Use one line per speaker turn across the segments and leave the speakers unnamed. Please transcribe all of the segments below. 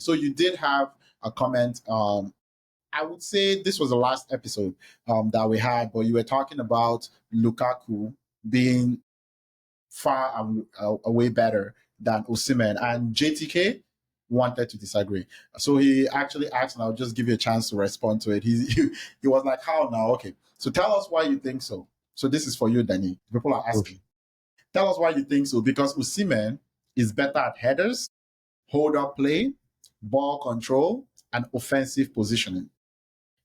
So you did have a comment. I would say this was the last episode that we had, but you were talking about Lukaku being far away better than Osimhen, and JTK wanted to disagree. So he actually asked, and I'll just give you a chance to respond to it. He was like, "How now? Okay, so tell us why you think so." So this is for you, Danny. People are asking. Okay. Tell us why you think so, because Osimhen is better at headers, hold-up play, ball control, and offensive positioning.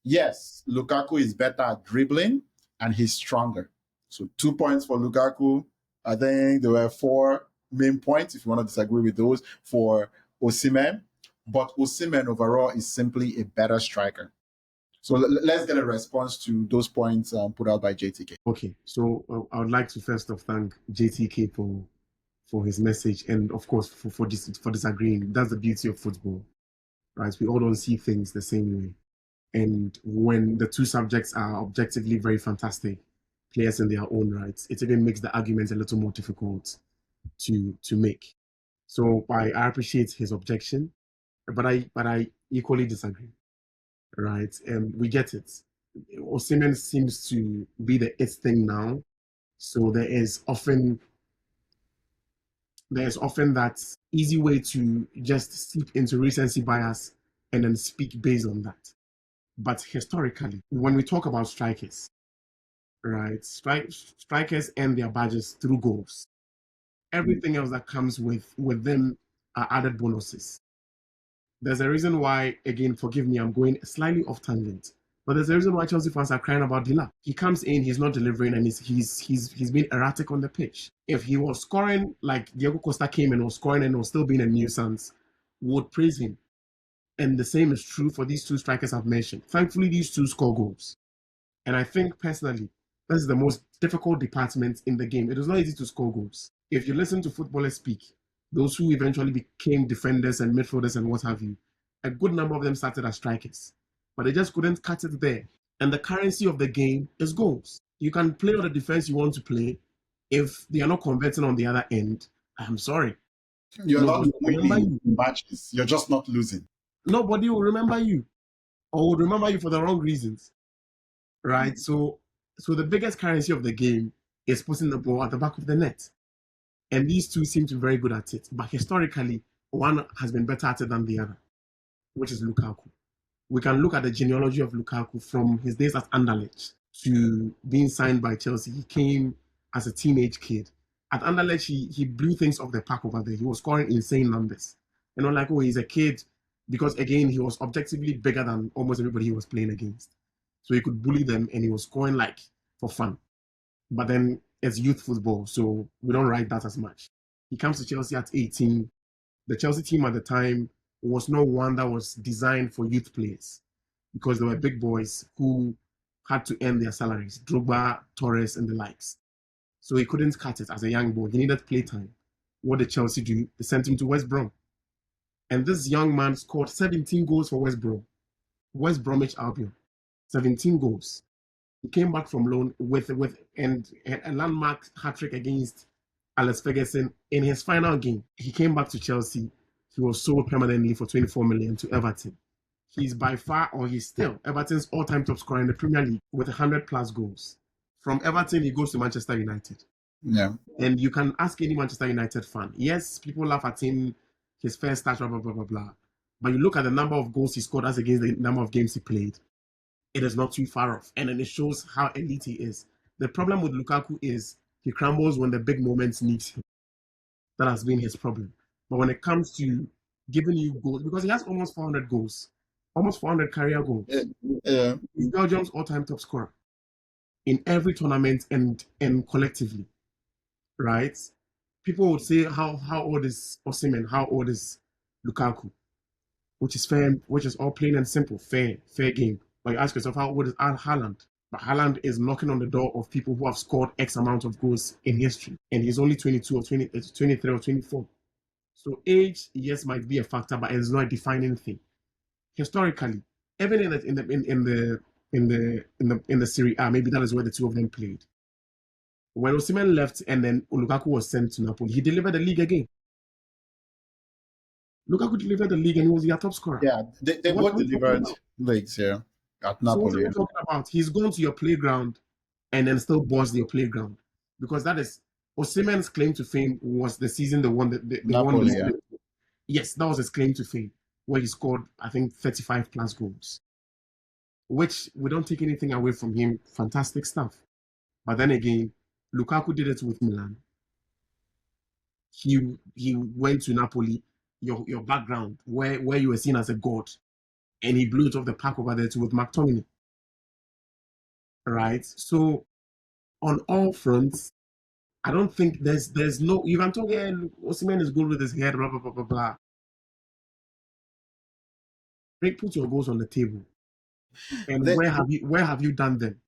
Yes, Lukaku is better at dribbling, and he's stronger. So 2 points for Lukaku. I think there were 4 main points, if you want to disagree with those, for Osimhen. But Osimhen overall is simply a better striker. So let's get a response to those points put out by JTK.
Okay, so I would like to first off thank JTK for his message, and of course for disagreeing. That's the beauty of football, right? We all don't see things the same way, and when the two subjects are objectively very fantastic players in their own rights, it even makes the argument a little more difficult to make. So I appreciate his objection, but I equally disagree, right? And we get it. Osimhen seems to be the it thing now, so there's often that easy way to just seep into recency bias and then speak based on that. But historically, when we talk about strikers, right, strikers earn their badges through goals. Everything else that comes with them are added bonuses. There's a reason why, again, forgive me, I'm going slightly off tangent, but there's a reason why Chelsea fans are crying about Dila. He comes in, he's not delivering, and he's been erratic on the pitch. If he was scoring like Diego Costa came and was scoring and was still being a nuisance, would praise him. And the same is true for these two strikers I've mentioned. Thankfully, these two score goals. And I think personally, this is the most difficult department in the game. It is not easy to score goals. If you listen to footballers speak, those who eventually became defenders and midfielders and what have you, a good number of them started as strikers. But they just couldn't cut it there. And the currency of the game is goals. You can play all the defense you want to play. If they are not converting on the other end, I'm sorry.
You're not winning matches. You're just not losing.
Nobody will remember you, or will remember you for the wrong reasons, right? Mm-hmm. So the biggest currency of the game is putting the ball at the back of the net. And these two seem to be very good at it. But historically, one has been better at it than the other, which is Lukaku. We can look at the genealogy of Lukaku from his days at Anderlecht to being signed by Chelsea. He came as a teenage kid. At Anderlecht, he blew things off the park over there. He was scoring insane numbers. And not like, oh, he's a kid, because, again, he was objectively bigger than almost everybody he was playing against. So he could bully them, and he was scoring like for fun. But then it's youth football, so we don't write that as much. He comes to Chelsea at 18. The Chelsea team at the time was not one that was designed for youth players, because there were big boys who had to earn their salaries, Drogba, Torres, and the likes. So he couldn't cut it as a young boy. He needed playtime. What did Chelsea do? They sent him to West Brom. And this young man scored 17 goals for West Bromwich Albion. 17 goals. He came back from loan with a landmark hat-trick against Alex Ferguson in his final game. He came back to Chelsea. He was sold permanently for 24 million to Everton. He's by far, or he's still, Everton's all-time top scorer in the Premier League with 100-plus goals. From Everton, he goes to Manchester United.
Yeah.
And you can ask any Manchester United fan. Yes, people laugh at him, his first start, blah, blah, blah, blah, blah. But you look at the number of goals he scored as against the number of games he played, it is not too far off. And then it shows how elite he is. The problem with Lukaku is he crumbles when the big moments need him. That has been his problem. But when it comes to giving you goals, because he has almost 400 goals, almost 400 career goals.
Yeah.
He's Belgium's all-time top scorer in every tournament and collectively, right? People would say, how old is Osimhen? How old is Lukaku? Which is fair, which is all plain and simple, fair game. But you ask yourself, how old is Haaland? But Haaland is knocking on the door of people who have scored X amount of goals in history. And he's only 22 or 23 or 24. So age, yes, might be a factor, but it's not a defining thing. Historically, even in the Serie A, maybe that is where the two of them played. When Osimhen left and then Lukaku was sent to Napoli, he delivered the league again. Lukaku delivered the league and he was their top scorer.
Yeah, they
What
both
are we talking
delivered
about?
leagues here at
So what are
Napoli.
we talking about? He's gone to your playground and then still boss your playground because that is Osimhen's claim to fame was the season they won they won the
Napoli, yeah.
league. Yes, that was his claim to fame where he scored I think 35 plus goals, which we don't take anything away from him. Fantastic stuff. But then again, Lukaku did it with Milan. He went to Napoli, your background where you were seen as a god, and he blew it off the park over there too with McTominay, right? So on all fronts, I don't think there's no you can talk. Yeah, Osimhen is good with his head, blah blah blah blah blah. Put your goals on the table, and
They,
where have you done them?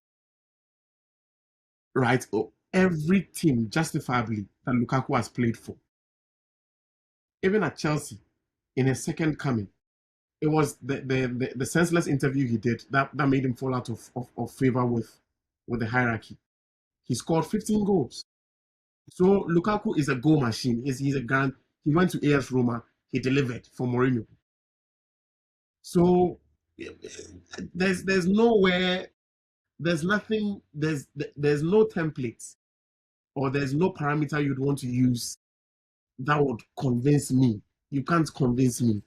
Right? Oh, every team justifiably that Lukaku has played for, even at Chelsea in his second coming, it was the senseless interview he did that made him fall out of favor with the hierarchy. He scored 15 goals. So Lukaku is a goal machine. He's a grand. He went to AS Roma. He delivered for Mourinho. So there's nowhere, there's nothing, there's no templates or there's no parameter you'd want to use that would convince me. You can't convince me